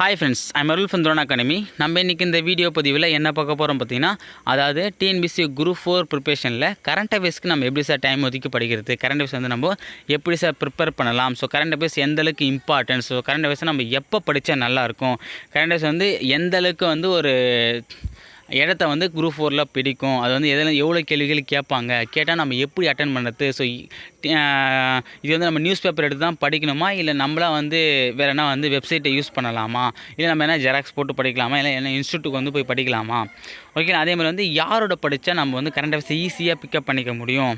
Hi friends, I'm Arul from drone academy. நம்ம இன்றைக்கி இந்த வீடியோ பதிவில் என்ன பார்க்க போகிறோம் பார்த்தீங்கன்னா, அதாவது டிஎன்பிஎஸ்சி குரூப் 4 ப்ரிப்பரேஷனில் கரண்ட் அஃபேர்ஸ்க்கு நம்ம எப்படி சார் டைம் ஒதுக்கி படிக்கிறது, கரண்ட் அஃபேர்ஸ் வந்து நம்ம எப்படி சார் ப்ரிப்பேர் பண்ணலாம், ஸோ கரண்ட் அஃபேர்ஸ் எந்தளவுக்கு இம்பார்ட்டன்ஸ், ஸோ கரண்ட் அஃபேர்ஸ் நம்ம எப்போ படித்தா நல்லாயிருக்கும், கரண்ட் அஃபேர்ஸ் வந்து எந்தளவுக்கு வந்து ஒரு இடத்த வந்து குரூப் 4ல் பிடிக்கும், அது வந்து எவ்வளோ கேள்விகள் கேட்பாங்க, கேட்டால் நம்ம எப்படி அட்டன் பண்ணுறது, ஸோ இது வந்து நம்ம நியூஸ் பேப்பர் எடுத்து தான் படிக்கணுமா, இல்லை நம்மளாம் வந்து வேறு என்ன வந்து வெப்சைட்டை யூஸ் பண்ணலாமா, இல்லை நம்ம என்ன ஜெராக்ஸ் போட்டு படிக்கலாமா, இல்லை என்ன இன்ஸ்டியூட்டுக்கு வந்து போய் படிக்கலாமா, ஓகே. அதே மாதிரி வந்து யாரோட படித்தா நம்ம வந்து கரண்ட் அஃபேர்ஸ் ஈஸியாக பிக்கப் பண்ணிக்க முடியும்,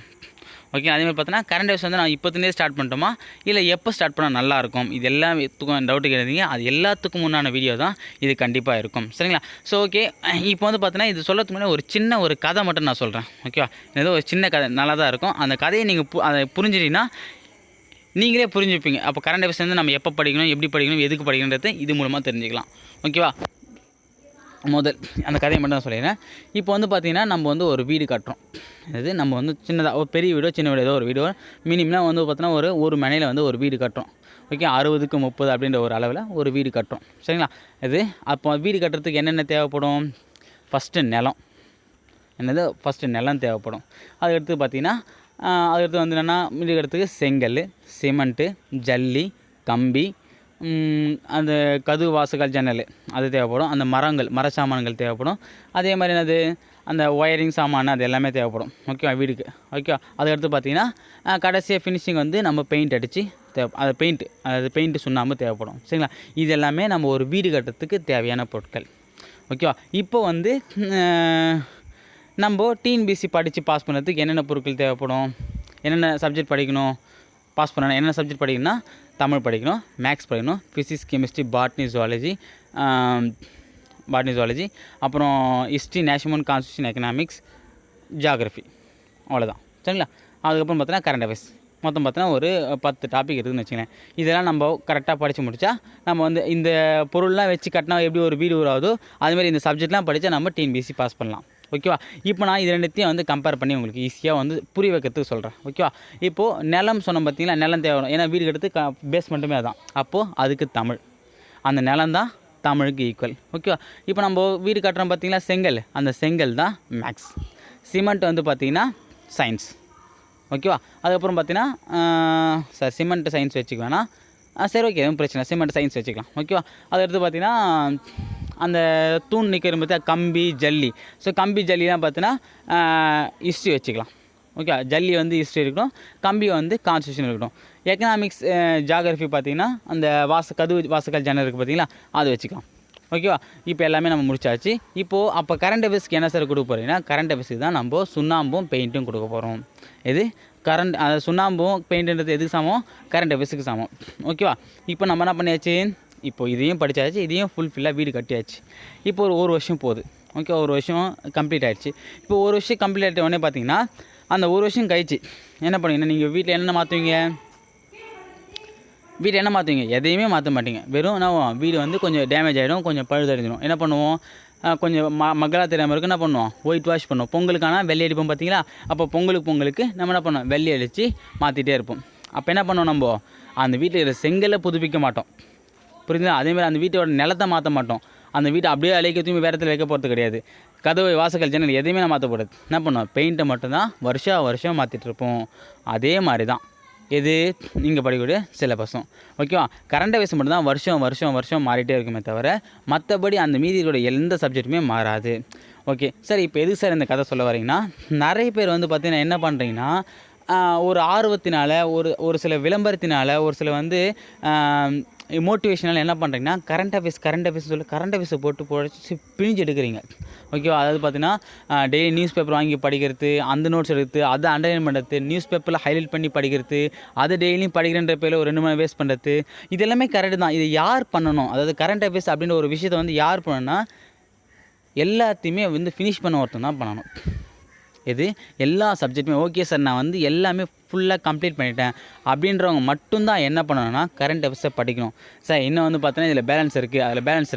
ஓகே. அதேமாதிரி பார்த்தோன்னா கரண்ட் அஃபேர்ஸ் வந்து நான் இப்போத்துலேயே ஸ்டார்ட் பண்ணிட்டோமா, இல்லை எப்போ ஸ்டார்ட் பண்ணால் நல்லாயிருக்கும், இது எல்லாத்துக்கும் டவுட்டு கேட்டீங்க, அது எல்லாத்துக்கும் முன்னான வீடியோ தான் இது கண்டிப்பாக இருக்கும், சரிங்களா. ஸோ ஓகே, இப்போ வந்து பார்த்தோன்னா இது சொல்லத்துக்கு முன்னாடி ஒரு சின்ன ஒரு கதை மட்டும் நான் சொல்கிறேன், ஓகேவா. ஏதோ ஒரு சின்ன கதை நல்லா தான் இருக்கும், அந்த கதையை நீங்கள் அதை புரிஞ்சிட்டிங்கன்னா நீங்களே புரிஞ்சுப்பீங்க. அப்போ கரண்ட் அஃபேர்ஸ் வந்து நம்ம எப்போ படிக்கணும், எப்படி படிக்கணும், எதுக்கு படிக்கணுன்றது இது மூலமாக தெரிஞ்சுக்கலாம், ஓகேவா. முதல் அந்த கதையை மட்டும் தான் சொல்லிடுறேன். இப்போ வந்து பார்த்திங்கன்னா நம்ம வந்து ஒரு வீடு கட்டுறோம், அது நம்ம வந்து சின்னதாக ஒரு பெரிய வீடோ சின்ன வீடோ ஏதோ ஒரு வீடோ மினிமம்லாம் வந்து பார்த்தோன்னா ஒரு மனையில் வந்து ஒரு வீடு கட்டுறோம், ஓகே. 60க்கு 30 அப்படின்ற ஒரு அளவில் ஒரு வீடு கட்டுறோம், சரிங்களா. இது அப்போ வீடு கட்டுறதுக்கு என்னென்ன தேவைப்படும், ஃபஸ்ட்டு நிலம் தேவைப்படும். அதுக்கடுத்து பார்த்திங்கன்னா அதுக்கடுத்து வந்து என்னென்னா வீடு கட்டுறதுக்கு செங்கல், சிமெண்ட்டு, ஜல்லி, கம்பி, அந்த கதவு வாசல் ஜன்னல் அது தேவைப்படும். அந்த மர சாமான்கள் தேவைப்படும். அதே மாதிரி என்னது அந்த ஒயரிங் சாமான் அது எல்லாமே தேவைப்படும், ஓகேவா, வீடுக்கு, ஓகேவா. அதுக்கடுத்து பார்த்திங்கன்னா கடைசியாக ஃபினிஷிங் வந்து நம்ம பெயிண்ட் அடித்து பெயிண்ட்டு சுண்ணாம்பு தேவைப்படும், சரிங்களா. இது எல்லாமே நம்ம ஒரு வீடு கட்டுறதுக்கு தேவையான பொருட்கள், ஓகேவா. இப்போ வந்து நம்ம டிஎன்பிஎஸ்சி படித்து பாஸ் பண்ணுறதுக்கு என்னென்ன பொருட்கள் தேவைப்படும், என்னென்ன சப்ஜெக்ட் படிக்கணும், பாஸ் பண்ணணும், என்னென்ன சப்ஜெக்ட் படிக்கணும்னா தமிழ் படிக்கணும், மேக்ஸ் படிக்கணும், ஃபிசிக்ஸ், கெமிஸ்ட்ரி, பாட்னி, ஜுவாலஜி, அப்புறம் history, national constitution, economics, geography, அவ்வளோதான், சரிங்களா. அதுக்கப்புறம் பார்த்தோன்னா கரண்ட் அஃபேர்ஸ், மொத்தம் பார்த்தோன்னா ஒரு 10 டாபிக் இருக்குதுன்னு வச்சுக்கலேன். இதெல்லாம் நம்ம கரெக்டாக படித்து முடித்தா நம்ம வந்து இந்த பொருள்லாம் வச்சு கட்டினா எப்படி ஒரு வீடு உருவாகுதோ அதுமாதிரி இந்த சப்ஜெக்ட்லாம் படித்தா நம்ம டிஎன்பிஎஸ்சி பாஸ் பண்ணலாம், ஓகேவா. இப்போ நான் இது ரெண்டுத்தையும் வந்து கம்பேர் பண்ணி உங்களுக்கு ஈஸியாக வந்து புரிய வைக்கிறதுக்கு சொல்கிறேன், ஓகேவா. இப்போது நிலம் சொன்னோம் பார்த்தீங்களா, நிலம் தேவை, ஏன்னா வீடு கட்டுறதுக்கு பேஸ்மெண்ட்டுமே அதான், அப்போது அதுக்கு தமிழ், அந்த நிலம் தான் தமிழுக்கு ஈக்குவல், ஓகேவா. இப்போ நம்ம வீடு கட்டுறோம் பார்த்தீங்களா செங்கல், அந்த செங்கல் தான் மேக்ஸ். சிமெண்ட் வந்து பார்த்திங்கன்னா சயின்ஸ், ஓகேவா. அதுக்கப்புறம் பார்த்தீங்கன்னா சார் சிமெண்ட் சயின்ஸ் வச்சுக்க வேணாம், சரி ஓகே, எதுவும் பிரச்சனை, சிமெண்ட் சயின்ஸ் வச்சுக்கலாம், ஓகேவா. அதுக்கடுத்து பார்த்திங்கன்னா அந்த தூண் நிற்கிற பார்த்தா கம்பி, ஜல்லி, ஸோ கம்பி ஜல்லிலாம் பார்த்தீங்கன்னா ஹிஸ்ட்ரி வச்சுக்கலாம், ஓகே. ஜல்லி வந்து ஹிஸ்ட்ரி இருக்கட்டும், கம்பி வந்து கான்ஸ்டியூஷன் இருக்கட்டும். எக்கனாமிக்ஸ், ஜியாகிரஃபி பார்த்திங்கன்னா அந்த கதவு வாசல் ஜன்னல் இருக்குது பார்த்தீங்களா, அது வச்சுக்கலாம், ஓகேவா. இப்போ எல்லாமே நம்ம முடிச்சாச்சு. இப்போது அப்போ கரண்ட் அஃபேர்ஸ்க்கு என்ன சார் கொடுக்க போகிறீங்கன்னா, கரண்ட் அஃபேர்ஸுக்கு தான் நம்ம சுண்ணாம்பும் பெயிண்ட்டும் கொடுக்க போகிறோம். இது சுண்ணாம்பும் பெயிண்ட்டுன்றது எதுக்கு சமம், கரண்ட் அஃபேர்ஸுக்கு சமம், ஓகேவா. இப்போ நம்ம என்ன பண்ணியாச்சு, இப்போ இதையும் படித்தாச்சு, இதையும் ஃபுல்ஃபில்லாக வீடு கட்டியாச்சு. இப்போ ஒரு வருஷம் போகுது, ஓகே. ஒரு வருஷம் கம்ப்ளீட் ஆகிடுச்சு. இப்போ ஒரு வருஷம் கம்ப்ளீட் ஆகிட்ட உடனே பார்த்தீங்கன்னா அந்த ஒரு வருஷம் கழிச்சு என்ன பண்ணுவீங்கன்னா, நீங்கள் வீட்டில் என்ன மாற்றுவீங்க, எதையுமே மாற்ற மாட்டீங்க. வெறும் என்ன, வீடு வந்து கொஞ்சம் டேமேஜ் ஆகிடும், கொஞ்சம் பழுதடைஞ்சிடும். என்ன பண்ணுவோம், கொஞ்சம் மக்களாக தெரியாமல் இருக்குது, என்ன பண்ணுவோம், ஒயிட் வாஷ் பண்ணுவோம். பொங்கலுக்கான வெள்ளை அடிப்போம் பார்த்தீங்களா, அப்போ பொங்கலுக்கு நம்ம என்ன பண்ணுவோம், வெள்ளை அடித்து மாற்றிட்டே இருப்போம். அப்போ என்ன பண்ணுவோம், நம்ம அந்த வீட்டில் இருக்கிற செங்கலை புதுப்பிக்க மாட்டோம், புரியுதுங்களா. அதேமாதிரி அந்த வீட்டோட நிலத்தை மாற்ற மாட்டோம், அந்த வீட்டை அப்படியே அழைக்க தூங்கி வேறு இடத்துல வைக்க போகிறது கிடையாது. கதவு வாசல் ஜன்னல் எதையுமே நான் மாற்றக்கூடாது. என்ன பண்ணுவோம், பெயிண்ட்டை மட்டும்தான் வருஷம் மாற்றிட்டுருப்போம். அதே மாதிரி தான் எது நீங்கள் படிக்கக்கூடிய சிலபஸும், ஓகேவா. கரண்ட் அஃபேர்ஸ் மட்டும்தான் வருஷம் மாறிட்டே இருக்குமே தவிர மற்றபடி அந்த மீதியோட எந்த சப்ஜெக்ட்டுமே மாறாது, ஓகே. சார் இப்போ எதுக்கு சார் இந்த கதை சொல்ல வரீங்கன்னா, நிறைய பேர் வந்து பார்த்திங்கன்னா என்ன பண்ணுறீங்கன்னா, ஒரு ஆர்வத்தினால், ஒரு சில விளம்பரத்தினால், ஒரு சில வந்து மோட்டிவேஷனால் என்ன பண்ணுறீங்கன்னா, கரண்ட் அஃபேர்ஸ் சொல்லி கரண்ட் அஃபேர்ஸை போட்டு பிழிஞ்சு எடுக்கிறீங்க, ஓகேவா. அதாவது பார்த்தீங்கன்னா டெய்லி நியூஸ் பேப்பர் வாங்கி படிக்கிறது, அந்த நோட்ஸ் எடுத்து அதை அண்டர்லைன் பண்ணுறது, நியூஸ் பேப்பரில் ஹைலைட் பண்ணி படிக்கிறது, அதை டெய்லியும் படிக்கிறன்ற பேரில் ஒரு 2 மணி வேஸ்ட் பண்ணுறது, இது எல்லாமே கரெக்டு தான். இது யார் பண்ணணும், அதாவது கரண்ட் அஃபேர்ஸ் அப்படின்ற ஒரு விஷயத்தை வந்து யார் பண்ணணும்னா, எல்லாத்தையுமே வந்து ஃபினிஷ் பண்ண ஒருத்தன் தான் பண்ணணும். இது எல்லா சப்ஜெக்ட்டுமே ஓகே சார், நான் வந்து எல்லாமே ஃபுல்லாக கம்ப்ளீட் பண்ணிட்டேன் அப்படின்றவங்க மட்டும்தான் என்ன பண்ணணும்னா கரண்ட் அஃபேர்ஸை படிக்கணும். சார் இன்னும் வந்து பார்த்தீங்கன்னா இதில் பேலன்ஸ்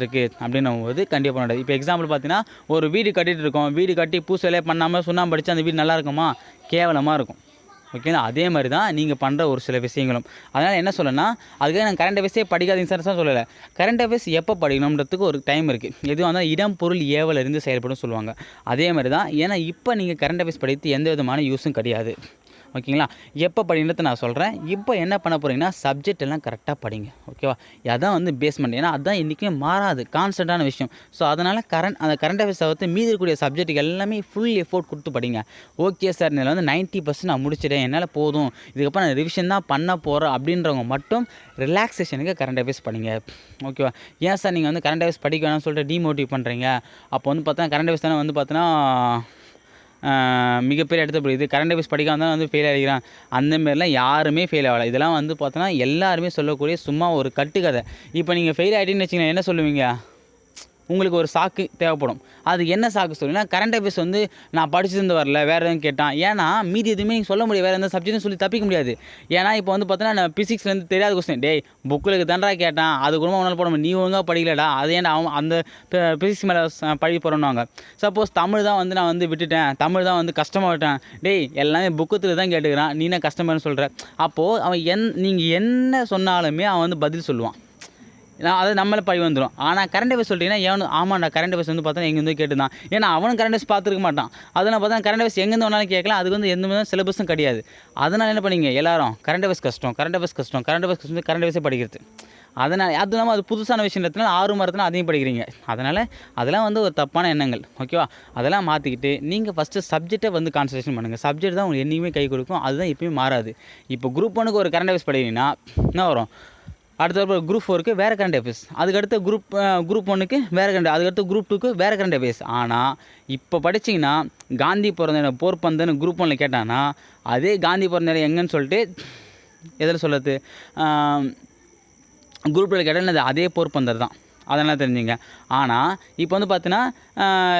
இருக்குது அப்படின்னும் போது கண்டிப்பாக பண்ண முடியாது. இப்போ எக்ஸாம்பிள் பார்த்தீங்கன்னா ஒரு வீடு கட்டிகிட்டு இருக்கோம், வீடு கட்டி பூசலே பண்ணாமல் சுண்ணாம்பு படித்து அந்த வீடு நல்லா இருக்குமா, கேவலமாக இருக்கும், ஓகேங்களா? அதே மாதிரி தான் நீங்கள் பண்ணுற ஒரு சில விஷயங்களும். அதனால் என்ன சொல்லணும்னா, அதுக்காக நான் கரண்ட் அஃபேர்ஸே படிக்காதீங்க சார் தான் சொல்லலை. கரண்ட் அஃபேர்ஸ் எப்போ படிக்கணுன்றதுக்கு ஒரு டைம் இருக்குது. எதுவாக இருந்தாலும் இடம், பொருள், ஏவல் அறிந்து செயல்படும் சொல்லுவாங்க. அதே மாதிரி தான். ஏன்னா இப்போ நீங்கள் கரண்ட் அஃபேர்ஸ் படித்து எந்த விதமான யூஸும் கிடையாது. ஓகேங்களா? எப்போ படிக்கிறத நான் சொல்கிறேன். இப்போ என்ன பண்ண போகிறீங்கன்னா, சப்ஜெக்ட் எல்லாம் கரெக்டாக படிங்க. ஓகேவா? அதான் வந்து பேஸ்மெண்ட். ஏன்னா அதுதான் என்றைக்குமே மாறாது, கான்ஸ்டன்ட்டான விஷயம். ஸோ அதனால் அந்த கரண்ட் அஃபேர்ஸ் தவிர்த்து மீதி இருக்கக்கூடிய சப்ஜெக்ட்டுக்கு எல்லாமே ஃபுல் எஃபோர்ட் கொடுத்து படிங்க. ஓகே சார், இதில் வந்து 90% நான் முடிச்சிட்டேன், என்னால் போதும், இதுக்கப்புறம் நான் ரிவிஷன் தான் பண்ண போகிறேன் அப்படின்றவங்க மட்டும் ரிலாக்ஸேஷனுக்கு கரண்ட் அஃபேர்ஸ் படிங்க. ஓகேவா? ஏன் சார் நீங்கள் வந்து கரண்ட் அஃபேர்ஸ் படிக்க வேணாம்னு சொல்லிட்டு டிமோட்டிவ் பண்ணுறீங்க? அப்போ வந்து பார்த்தா கரண்ட் அஃபேர்ஸ் தானே வந்து பார்த்தோன்னா மிகப்பெரிய இடத்த போய் இது கரண்ட் அஃபேர்ஸ் படிக்காம தான் வந்து ஃபெயில் ஆகிக்கிறான். அந்தமாரிலாம் யாருமே ஃபெயில் ஆகலை. இதெல்லாம் வந்து பார்த்தோன்னா எல்லாருமே சொல்லக்கூடிய சும்மா ஒரு கட்டுக்கதை. இப்போ நீங்கள் ஃபெயில் ஆகிட்டீங்கன்னு வச்சுக்கோங்களேன், என்ன சொல்லுவீங்க? உங்களுக்கு ஒரு சாக்கு தேவைப்படும். அது என்ன சாக்கு சொல்லுங்கன்னா, கரண்ட் அஃபேர்ஸ் வந்து நான் படிச்சிருந்து வரல, வேறு எதுவும் கேட்டான். ஏன்னா மீதி எதுவுமே நீங்கள் சொல்ல முடியாது, வேறு எந்த சப்ஜெக்ட்டும் சொல்லி தப்பிக்க முடியாது. ஏன்னா இப்போ வந்து பார்த்தோன்னா, நான் ஃபிசிக்ஸ்லேருந்து தெரியாத கொஸ்டின், டேய் புக்கில் தான்டா கேட்டான், அது கூட உன்னால் போட முடியும், நீ ஒழுங்காக படிக்கலடா, அது ஏன்டா அவன் அந்த ஃபிசிக்ஸ் மேலே பழி போகிறோன்னுவாங்க. சப்போஸ் தமிழ் தான் வந்து நான் வந்து விட்டுட்டேன், தமிழ் தான் வந்து கஷ்டமாக விட்டேன், டேய் எல்லாமே புக்கத்தில் தான் கேட்டுக்கிறான், நீ என்ன கஷ்டமானு சொல்கிற? அப்போது அவன் நீங்கள் என்ன சொன்னாலுமே அவன் வந்து பதில் சொல்லுவான். அது நம்மள பழி வந்துடும். ஆனால் கரண்ட் அஃபேர்ஸ் சொல்லிட்டீங்கன்னா ஏன்னு ஆமாண்டா கரண்ட் அஃபேர்ஸ் வந்து பார்த்தா எங்கேருந்து கேட்டுதான். ஏன்னா அவனும் கரண்ட் அஃபேர்ஸ் பார்த்துருக்க மாட்டான். அதனால் பார்த்தா கரண்ட் அஃபேர்ஸ் எங்கேருந்து வேணாலும் கேட்கலாம். அதுக்கு வந்து எந்த விதமான சிலபஸும் கிடையாது. அதனால் என்ன பண்ணீங்க எல்லாரும், கரண்ட் அஃபேர்ஸ் கஷ்டம், கரண்ட் அஃபேர்ஸ் கஷ்டம், கரண்ட் அஃபேர்ஸ் கஷ்டம், கரண்ட் அஃபேர்ஸே படிக்கிறது. அதனால் அது இல்லாமல் அது புதுசான விஷயத்தினால 6 மரத்தில் அதையும் படிக்கிறீங்க. அதனால் அதெல்லாம் வந்து ஒரு தப்பான எண்ணங்கள். ஓகேவா? அதெல்லாம் மாற்றிக்கிட்டு நீங்கள் ஃபஸ்ட்டு சப்ஜெக்டை வந்து கான்சன்ட்ரேஷன் பண்ணுங்கள். சப்ஜெக்ட் தான் உங்களுக்கு என்றைக்குமே கை கொடுக்கும். அதுதான் எப்பயும் மாறாது. இப்போ குரூப் 1க்கு ஒரு கரண்ட் அஃபேர்ஸ் படிக்கிறீங்கன்னா என்ன வரும்? அடுத்த குரூப் 4க்கு வேறு கரண்ட் அஃபேர்ஸ், அதுக்கடுத்து குரூப் 1க்கு வேறு கரண்ட், அதுக்கடுத்து குரூப் 2க்கு வேறு கரண்ட் அஃபேர்ஸ். ஆனால் இப்போ படிச்சிங்கன்னா காந்தி பிறந்த இடம் போர்பந்தன்னு குரூப் 1ல் கேட்டான்னா, அதே காந்தி பிறந்த இடம் எங்கன்னு சொல்லிட்டு எதில் சொல்கிறது, குரூப் 2ல் கேட்டால் அதே போர்பந்தர் தான். அதெல்லாம் தெரிஞ்சுங்க. ஆனால் இப்போ வந்து பார்த்தீங்கன்னா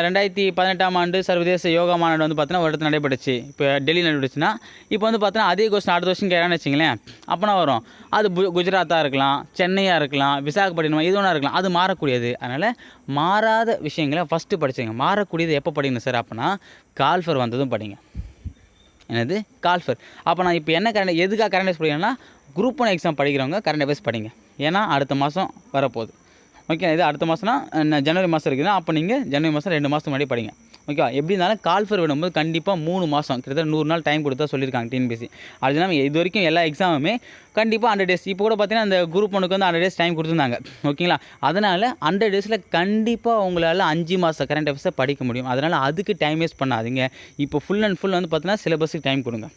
2018ஆம் ஆண்டு சர்வதேச யோகா மாநாடு வந்து பார்த்தீங்கன்னா ஒரு இடத்துல நடைபெற்றுச்சு. இப்போ டெல்லி நடைபெற்றுச்சுன்னா இப்போ வந்து பார்த்தீங்கன்னா அதே கொஸ்டின் அடுத்த வருஷம் கேட்கறான்னு வச்சிங்களேன், அப்போனா வரும். அது குஜராத்தாக இருக்கலாம், சென்னையாக இருக்கலாம், விசாகப்பட்டினம், இது ஒன்றா இருக்கலாம். அது மாறக்கூடியது. அதனால் மாறாத விஷயங்களை ஃபஸ்ட்டு படிச்சுங்க. மாறக்கூடியது எப்போ படிக்கணும் சார்? அப்போனா கால்ஃபர் வந்ததும் படிங்க. என்னது கால்ஃபர்? அப்போ நான் இப்போ என்ன எதுக்காக கரண்ட் அஃபேர்ஸ் படிக்கணும்னா, குரூப் 1 எக்ஸாம் படிக்கிறவங்க கரண்ட் அஃபேர்ஸ் படிங்க. ஏன்னா அடுத்த மாதம் வரப்போகுது. ஓகே, இது அடுத்த மாதம்னா ஜனவரி மாதம் இருக்குதுன்னா, அப்போ நீங்கள் ஜனவரி மாதம் 2 மாதத்துக்கு முன்னாடி படிங்க. ஓகேவா? எப்படி இருந்தாலும் கால்ஃபர் விடும்போது கண்டிப்பாக 3 மாதம் கிட்டத்தட்ட 100 நாள் டைம் கொடுத்தா சொல்லியிருக்காங்க டிஎன்பிஎஸ்சி. அது இல்லாமல் இது வரைக்கும் எல்லா எக்ஸாமுமே கண்டிப்பாக 100 டேஸ். இப்போ கூட பார்த்தீங்கன்னா அந்த குரூப் 1க்கு வந்து 100 டேஸ் டைம் கொடுத்துருந்தாங்க. ஓகேங்களா? அதனால் 100 டேஸில் கண்டிப்பாக உங்களால் 5 மாதம் கரண்ட் அஃபேர்ஸை படிக்க முடியும். அதனால் அதுக்கு டைம் வேஸ்ட் பண்ணாதீங்க. இப்போ ஃபுல் அண்ட் ஃபுல் வந்து பார்த்தீங்கன்னா சிலபஸுக்கு டைம் கொடுங்க.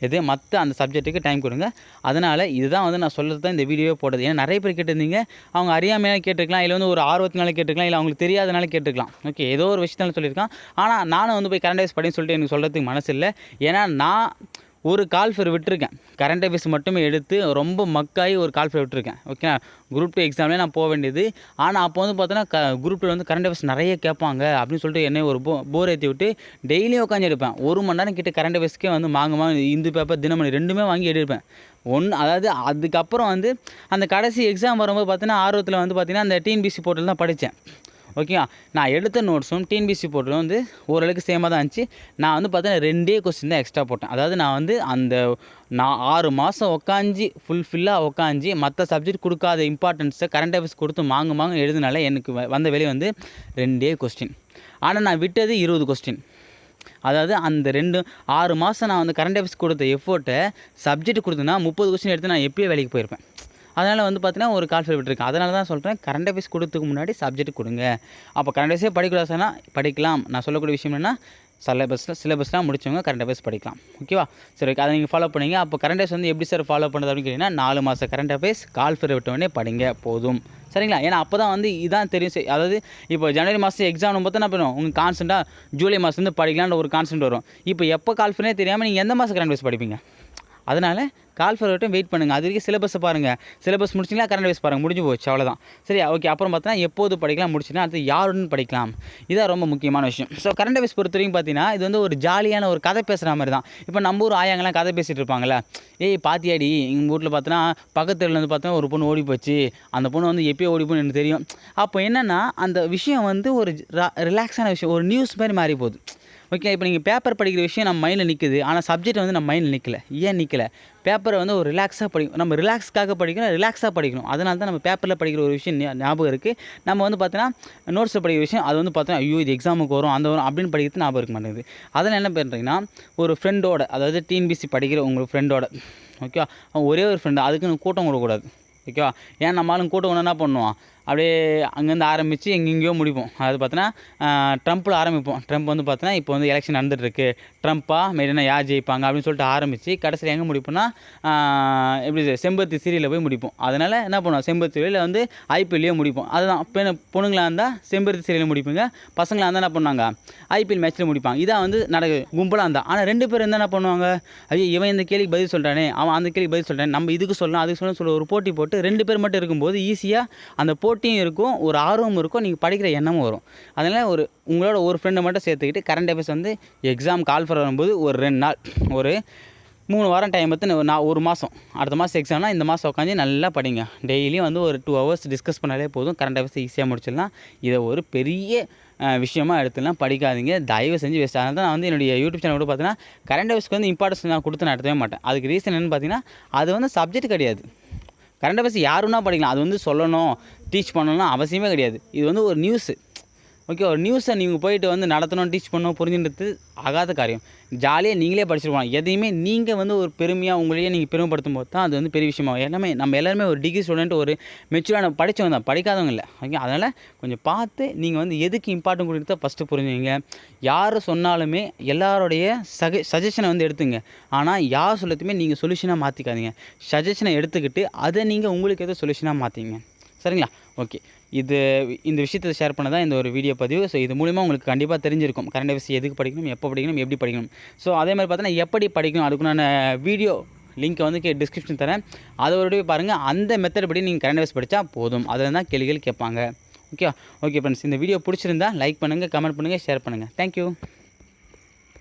எது மற்ற அந்த சப்ஜெக்ட்டுக்கு டைம் கொடுங்க. அதனால் இதுதான் வந்து நான் சொல்கிறது தான் இந்த வீடியோவே போட்டது. ஏன்னா நிறைய பேர் கேட்டிருந்தீங்க, அவங்க அறியாமையாக கேட்டுருக்கலாம், இல்லை வந்து ஒரு ஆர்வத்தினால கேட்டுருக்கலாம், இல்லை அவங்களுக்கு தெரியாதனால கேட்டுருக்கலாம். ஓகே, ஏதோ ஒரு விஷயத்தால சொல்லியிருக்கான். ஆனால் நானும் வந்து போய் கரண்ட் அஃபேர்ஸ் படின்னு சொல்லிட்டு எனக்கு சொல்கிறதுக்கு மனசு இல்லை. ஏன்னா நான் ஒரு கால்ஃபர் விட்டுருக்கேன். கரண்ட் அஃபேர்ஸ் மட்டுமே எடுத்து ரொம்ப மக்காகி ஒரு கால்ஃபர் விட்டுருக்கேன். ஓகே, குரூப் 2 எக்ஸாம்லேயே நான் போக வேண்டியது. ஆனால் அப்போ வந்து பார்த்தோன்னா குரூப் 2 வந்து கரண்ட் அஃபேர்ஸ் நிறைய கேட்பாங்க அப்படின்னு சொல்லிட்டு என்னை ஒரு போர் ஏற்றி விட்டு டெய்லியும் உட்காந்து எடுப்பேன். 1 மணி நேரம் கிட்ட கரண்ட் அஃபேர்ஸ்க்கே வந்து வாங்க இந்து பேப்பர், தினமணி 2மே வாங்கி எடுப்பேன். அதாவது அதுக்கப்புறம் வந்து அந்த கடைசி எக்ஸாம் வரும்போது பார்த்தீங்கன்னா ஆர்வத்தில் வந்து பார்த்தீங்கன்னா அந்த டிஎன்பிஎஸ்சி போர்ட்டல் தான் படித்தேன். ஓகேவா? நான் எடுத்த நோட்ஸும் டிஎன்பிஎஸ்சி போர்ட்டலும் வந்து ஓரளவுக்கு சேமாக தான் இருந்துச்சு. நான் வந்து பார்த்தீங்கன்னா 2 கொஸ்டின் தான் எக்ஸ்ட்ரா போட்டேன். அதாவது நான் வந்து நான் 6 மாதம் உட்காந்து ஃபுல்லாக உட்காந்து மற்ற சப்ஜெக்ட் கொடுக்காத இம்பார்ட்டன்ஸை கரண்ட் அஃபேர்ஸ் கொடுத்து மாங்க எழுதுனால எனக்கு வந்த வெளியே வந்து 2 கொஸ்டின். ஆனால் நான் விட்டது 20 கொஸ்டின். அதாவது அந்த 6 மாதம் நான் வந்து கரண்ட் அஃபேர்ஸ் கொடுத்த எஃபோர்ட்டை சப்ஜெக்ட் கொடுத்தேன்னா 30 கொஸ்டின் எடுத்து நான் எப்போயே வேலைக்கு போயிருப்பேன். அதனால் வந்து பார்த்தீங்கன்னா ஒரு கால்ஃபர் விட்டுருக்கேன். அதனால தான் சொல்கிறேன், கரண்ட் அஃபேர்ஸ் கொடுத்ததுக்கு முன்னாடி சப்ஜெக்ட் கொடுங்க. அப்போ கரண்ட் அஃபேர்ஸே படிக்கூடாது சொன்னால் படிக்கலாம். நான் சொல்லக்கூடிய விஷயம் என்னென்னா, சிலபஸ்லாம் முடிச்சவங்க கரண்ட் அஃபேர்ஸ் படிக்கலாம். ஓகேவா? சரி, ஓகே, அதை நீங்கள் ஃபாலோ பண்ணிங்க. அப்போ கரண்ட் அஃபேர்ஸ் வந்து எப்படி சார் ஃபாலோ பண்ணுறது அப்படின்னு கேட்டிங்கன்னா, 4 மாதம் கரண்ட் அஃபேர்ஸ் கால்ஃபர் விட்டோடனே படிங்க போதும். சரிங்களா? ஏன்னா அப்போ தான் வந்து இதான் தெரியும். அதாவது இப்போ ஜனவரி மாதம் எக்ஸாம் பார்த்தா என்ன பண்ணுவோம், உங்களுக்கு கான்ஸ்டண்ட்டாக ஜூலை மாதம் வந்து படிக்கலான்ற ஒரு கான்ஸ்டன்ட் வரும். இப்போ எப்போ கால்ஃபர்னே தெரியாமல் நீங்கள் எந்த மாதம் கரண்ட் அஃபேர்ஸ் படிப்பீங்க? அதனால் கால்ஃபர் வரைக்கும் வெயிட் பண்ணுங்கள். அது வரைக்கும் சிலபஸை பாருங்கள். சிலபஸ் முடிச்சிங்களா கரண்ட் அஃபேர்ஸ் பாருங்கள், முடிஞ்சு போச்சு, அவ்வளோதான். சரியா? ஓகே. அப்புறம் பார்த்தீங்கன்னா எப்போது படிக்கலாம் முடிச்சுன்னா அடுத்து யாருன்னு படிக்கலாம். இதான் ரொம்ப முக்கியமான விஷயம். ஸோ கரண்ட் அஃபேர்ஸ் பொறுத்த வரைக்கும் பார்த்தீங்கன்னா இது வந்து ஒரு ஜாலியான ஒரு கதை பேசுகிற மாதிரி தான். இப்போ நம்ம ஊர் ஆயாங்கலாம் கதை பேசிகிட்டு இருப்பாங்களே, ஏய் பாத்தியாடி எங்கள் வீட்டில் பார்த்தோன்னா பக்கத்தில் வந்து பார்த்தோன்னா ஒரு பொண்ணு ஓடி போச்சு, அந்த பொண்ணு வந்து எப்போயோ ஓடி போன்னு எனக்கு தெரியும். அப்போ என்னென்னா அந்த விஷயம் வந்து ஒரு ரிலாக்ஸான விஷயம், ஒரு நியூஸ் மாதிரி மாறி போகுது. ஓகே. இப்போ நீங்கள் பேப்பர் படிக்கிற விஷயம் நம்ம மைண்டில் நிற்குது. ஆனால் சப்ஜெக்ட் வந்து நம்ம மைண்டில் நிற்கல. ஏன் நிற்கல? பேப்பரை வந்து ஒரு ரிலாக்ஸாக படிக்கணும். நம்ம ரிலாக்ஸ்க்காக படிக்கணும், ரிலாக்ஸாக படிக்கணும். அதனால தான் நம்ம பேப்பரில் படிக்கிற ஒரு விஷயம் ஞாபகம் இருக்குது. நம்ம வந்து பார்த்தீங்கன்னா நோட்ஸில் படிக்கிற விஷயம் அது வந்து பார்த்தீங்கன்னா ஐயோ இது எக்ஸாமுக்கு வரும் அந்த வரும் அப்படின்னு படிக்கிறது ஞாபகம் இருக்க மாட்டேங்குது. அதனால் என்ன பண்ணுறீங்கன்னா ஒரு ஃப்ரெண்டோட, அதாவது டிஎன்பிஎஸ்சி படிக்கிற உங்கள் ஃப்ரெண்டோட, ஓகேவா, அவன் ஒரே ஒரு ஃப்ரெண்டு, அதுக்குன்னு கூட்டம் கூடக்கூடாது. ஓகேவா. ஏன் நம்மளும் கூட்டம் ஒன்று என்ன பண்ணுவான், அப்படியே அங்கேருந்து ஆரம்பித்து எங்கெங்கேயோ முடிப்போம். அது பார்த்தீங்கன்னா ட்ரம்ப்பில் ஆரம்பிப்போம். ட்ரம்ப் வந்து பார்த்தீங்கன்னா இப்போ வந்து எலெக்ஷன் நடந்துகிட்ருக்கு, ட்ரம்ப்பா மெயினாக யார் ஜெயிப்பாங்க அப்படின்னு சொல்லிட்டு ஆரம்பித்து கடைசியில் எங்கே முடிப்போம்னா எப்படி செம்பருத்தி சீரியலில் போய் முடிப்போம். அதனால் என்ன பண்ணுவோம், செம்பருத்தி சீரியலில் வந்து ஐபிஎல்லையே முடிப்போம். அதுதான் பொண்ணுங்களாக இருந்தால் செம்பருத்தி சீரியலில் முடிப்பீங்க, பசங்களாக இருந்தால் என்ன பண்ணுவாங்க ஐபிஎல் மேட்ச்சில் முடிப்பாங்க. இதான் வந்து கும்பலாக இருந்தால். ஆனால் 2 பேர் இருந்தால் என்ன பண்ணுவாங்க, ஐயோ இவன் இந்த கேள்விக்கு பதில் சொல்கிறானே, அவன் அந்த கேள்விக்கு பதில் சொல்கிறானே, நம்ம இதுக்கு சொல்லலாம் அதுக்கு சொல்லலாம் சொல்லி ஒரு போட்டி போட்டு 2 பேர் மட்டும் இருக்கும்போது ஈஸியாக அந்த போட்டியும் இருக்கும், ஒரு ஆர்வமும் இருக்கும், நீங்கள் படிக்கிற எண்ணமும் வரும். அதனால் உங்களோட ஒரு ஃப்ரெண்டை மட்டும் சேர்த்துக்கிட்டு கரண்ட் அஃபேர்ஸ் வந்து எக்ஸாம் கால் ஃபர் வரும்போது ஒரு 2 நாள், ஒரு 3 வாரம் டைம் எடுத்து ஒரு மாதம், அடுத்த மாதம் எக்ஸாம்னா இந்த மாதம் உட்காந்து நல்லா படிங்க. டெய்லியும் வந்து ஒரு 2 ஹவர்ஸ் டிஸ்கஸ் பண்ணாலே போதும், கரண்ட் அஃபேர்ஸ் ஈஸியாக முடிச்சிடலாம். இதை ஒரு பெரிய விஷயமாக எடுத்துலாம் படிக்காதீங்க, தயவு செஞ்சு வேஸ்ட். அதனால தான் நான் வந்து என்னுடைய யூடியூப் சேனல் கூட பார்த்தீங்கன்னா கரண்ட் அஃபேர்ஸ்க்கு வந்து இம்பார்ட்டன்ஸ் நான் கொடுத்து நடத்தவே மாட்டேன். அதுக்கு ரீசன் என்னென்னு பார்த்தீங்கன்னா அது வந்து சப்ஜெக்ட் கிடையாது. கரண்ட் அஃபேர்ஸ் யாருன்னா படிக்கலாம், அது வந்து சொல்லணும் டீச் பண்ணணும்னு அவசியமே கிடையாது. இது வந்து ஒரு நியூஸு. ஓகே. ஒரு நியூஸை நீங்கள் போயிட்டு வந்து நடத்தணும், டீச் பண்ணணும், புரிஞ்சுன்றது ஆகாத காரியம். ஜாலியாக நீங்களே படிச்சிருவாங்க. எதையுமே நீங்கள் வந்து ஒரு பெருமையாக உங்களையே நீங்கள் பெருமைப்படுத்தும் போது தான் அது வந்து பெரிய விஷயமாகும். நம்ம எல்லாருமே ஒரு டிகிரி ஸ்டூடெண்ட், ஒரு மெச்சூரான படித்தவங்க தான், படிக்காதவங்க இல்லை. ஓகே. அதனால் கொஞ்சம் பார்த்து நீங்கள் வந்து எதுக்கு இம்பார்ட்டன்ட் கொடுத்தா ஃபஸ்ட்டு புரிஞ்சுங்க. யார் சொன்னாலுமே எல்லாருடைய சஜஷனை வந்து எடுத்துங்க. ஆனால் யார் சொல்லத்துமே நீங்கள் சொல்யூஷனாக மாற்றிக்காதீங்க. சஜஷனை எடுத்துக்கிட்டு அதை நீங்கள் உங்களுக்கு எதோ சொல்யூஷனாக மாற்றிங்க. சரிங்களா? ஓகே. இந்த விஷயத்தை ஷேர் பண்ண தான் இந்த ஒரு வீடியோ பதிவு. ஸோ இது மூலிமா உங்களுக்கு கண்டிப்பாக தெரிஞ்சிருக்கும் கரண்ட் அஃபேர்ஸ் எதுக்கு படிக்கணும், எப்போ படிக்கணும், எப்படி படிக்கணும். ஸோ அதே மாதிரி பார்த்தீங்கன்னா எப்படி படிக்கணும் அதுக்குண்டான வீடியோ லிங்க்கை வந்து டிஸ்கிரிப்ஷன் தரேன், அதை ஒரு பாருங்கள். அந்த மெத்தட் படி நீங்கள் கரண்ட் அஃபேர்ஸ் படித்தா போதும். அதில் தான் கேள்விகள் கேட்பாங்க. ஓகே ஃப்ரெண்ட்ஸ், இந்த வீடியோ பிடிச்சிருந்தா லைக் பண்ணுங்கள், கமெண்ட் பண்ணுங்கள், ஷேர் பண்ணுங்கள். தேங்க்யூ.